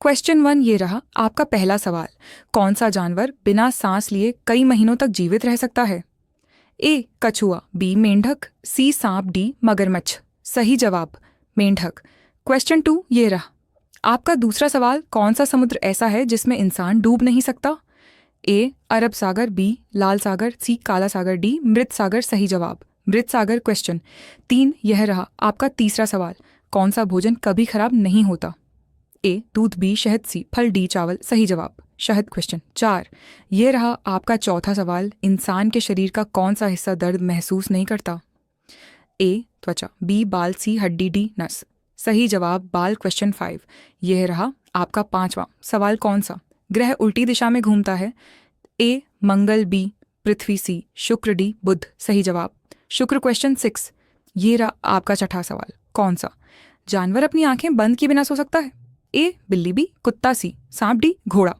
Question 1 ये रहा आपका पहला सवाल। कौन सा जानवर बिना सांस लिए कई महीनों तक जीवित रह सकता है? ए कछुआ, बी मेंढक, सी सांप, डी मगरमच्छ। सही जवाब मेंढक। क्वेश्चन 2 ये रहा आपका दूसरा सवाल। कौन सा समुद्र ऐसा है जिसमें इंसान डूब नहीं सकता? ए अरब सागर, बी लाल सागर, सी काला सागर, डी मृत सागर। सही जवाब मृत सागर। क्वेश्चन 3 यह रहा आपका तीसरा सवाल। कौन सा भोजन कभी खराब नहीं होता? ए दूध, बी शहद, सी फल, डी चावल। सही जवाब शहद। क्वेश्चन 4 ये रहा आपका चौथा सवाल। इंसान के शरीर का कौन सा हिस्सा दर्द महसूस नहीं करता? ए त्वचा, बी बाल, सी हड्डी, डी नस। सही जवाब बाल। क्वेश्चन 5 यह रहा आपका पांचवा सवाल। कौन सा ग्रह उल्टी दिशा में घूमता है? ए मंगल, बी पृथ्वी, सी शुक्र, डी बुध। सही जवाब शुक्र। क्वेश्चन 6 ये रहा आपका छठा सवाल। कौन सा जानवर अपनी आंखें बंद किए बिना सो सकता है? ए बिल्ली, बी कुत्ता, सी सांप, डी घोड़ा।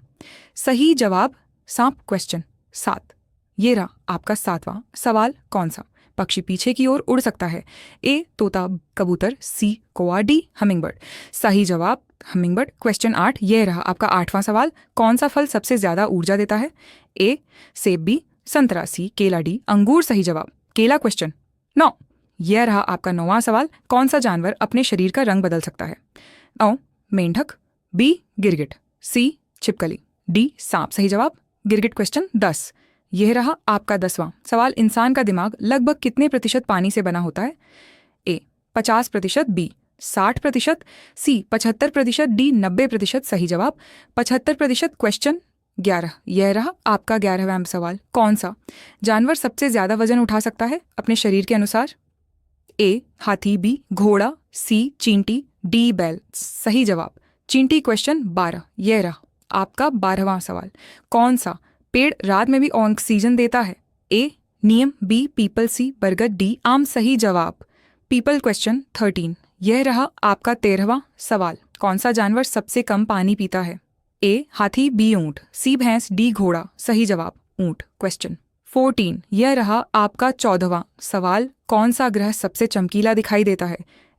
सही जवाब सांप। क्वेश्चन 7 ये रहा आपका सातवां सवाल। कौन सा पक्षी पीछे की ओर उड़ सकता है? ए तोता, कबूतर, सी कौवा, डी हमिंगबर्ड। सही जवाब हमिंगबर्ड। क्वेश्चन 8 यह रहा आपका आठवां सवाल। कौन सा फल सबसे ज्यादा ऊर्जा देता है? ए सेब, बी संतरा, सी केला, डी अंगूर। सही जवाब केला। क्वेश्चन 9 यह रहा आपका नौवां सवाल। कौन सा जानवर अपने शरीर का रंग बदल सकता है? ओ मेंढक, बी गिरगिट, सी छिपकली, डी सांप। सही जवाब गिरगिट। क्वेश्चन 10 यह रहा आपका 10वां सवाल। इंसान का दिमाग लगभग कितने प्रतिशत पानी से बना होता है? ए 50%, बी 60%, सी 75%, डी 90%। सही जवाब 75%। क्वेश्चन 11 यह रहा आपका 11वां सवाल। कौन सा जानवर सबसे ज्यादा वजन उठा सकता है अपने शरीर के अनुसार? ए हाथी, बी घोड़ा, सी चींटी, डी बैल। सही जवाब चींटी। क्वेश्चन 12 यह रहा आपका 12वां सवाल। कौन सा पेड़ रात में भी ऑक्सीजन देता है? ए नीम, बी पीपल, सी बरगद, डी आम। सही जवाब पीपल। क्वेश्चन 13 यह रहा आपका 13वां सवाल। कौन सा जानवर सबसे कम पानी पीता है? ए हाथी, बी ऊंट, सी भैंस, डी घोड़ा। सही जवाब ऊंट। क्वेश्चन 14 यह रहा आपका 14वां सवाल। कौन सा ग्रह सबसे चमकीला दिखाई देता है?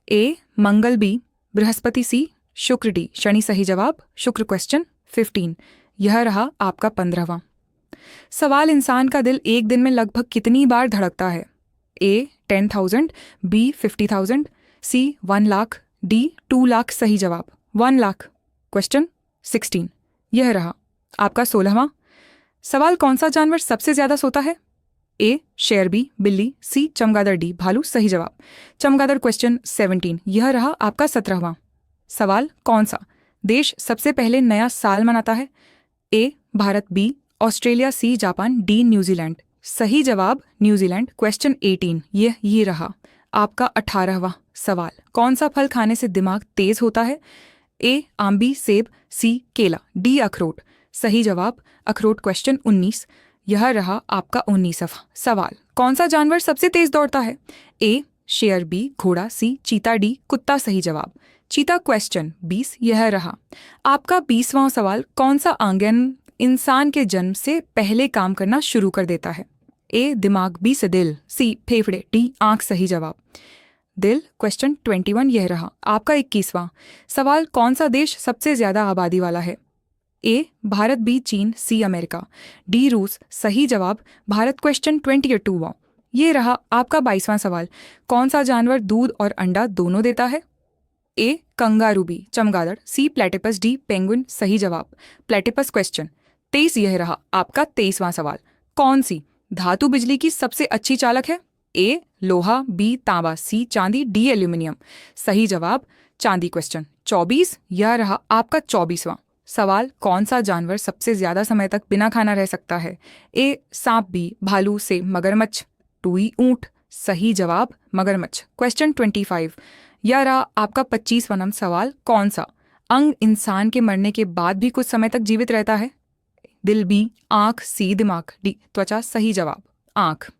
ए मंगल, बी बृहस्पति, सी शुक्र, डी शनि। सही जवाब शुक्र। क्वेश्चन 15 यह रहा आपका 15वां सवाल। इंसान का दिल एक दिन में लगभग कितनी बार धड़कता है? ए 10,000, बी 50,000, सी 1 लाख, डी 2 लाख। सही जवाब 1 लाख। क्वेश्चन 16 यह रहा आपका 16वां सवाल। कौन सा जानवर सबसे ज्यादा सोता है? ए शेर, बी बिल्ली, सी चमगादड़, डी भालू। सही जवाब चमगादड़। क्वेश्चन 17 यह रहा आपका 17वां सवाल। कौन सा देश सबसे पहले नया साल मनाता है? A Bharat, B Australia, C Japan, D New Zealand. सही जवाब न्यूजीलैंड। क्वेश्चन 18 ये रहा आपका 18वां सवाल। कौन सा फल खाने से दिमाग तेज होता है? ए आंबी, सेब, सी केला, डी अखरोट। सही जवाब अखरोट। क्वेश्चन 19 यह रहा आपका 19वां सवाल। कौन सा जानवर सबसे तेज दौड़ता है? ए शेर, बी घोड़ा, सी चीता, डी कुत्ता। सही जवाब चीता। क्वेश्चन 20 यह रहा आपका 20वां सवाल। कौन सा आंगन इंसान के जन्म से पहले काम करना शुरू कर देता है? ए दिमाग, बी से दिल, सी फेफड़े, डी आंख। सही जवाब दिल। क्वेश्चन 21 यह रहा आपका 21वां सवाल। कौन सा देश सबसे ज्यादा आबादी वाला है? ए भारत, बी चीन, सी अमेरिका, डी रूस। सही जवाब भारत। क्वेश्चन 22 ये रहा आपका 22वां सवाल। कौन सा जानवर दूध और अंडा दोनों देता है? ए कंगारू, बी चमगादड़, सी प्लेटिपस, डी पेंगुइन। सही जवाब प्लेटिपस। क्वेश्चन 23 यह रहा आपका 23वां सवाल। कौन सी धातु बिजली की सबसे अच्छी चालक है? ए लोहा, बी तांबा, सी चांदी, डी एल्यूमिनियम। सही जवाब चांदी। क्वेश्चन 24 यह रहा आपका 24वां सवाल। कौन सा जानवर सबसे ज्यादा समय तक बिना खाना रह सकता है? ए सांप, बी भालू, से मगरमच्छ, टूई ऊंट। सही जवाब मगरमच्छ। क्वेश्चन 25 यह रहा आपका 25वां सवाल। कौन सा अंग इंसान के मरने के बाद भी कुछ समय तक जीवित रहता है? दिल, बी आंख, सी दिमाग, डी त्वचा। सही जवाब आंख।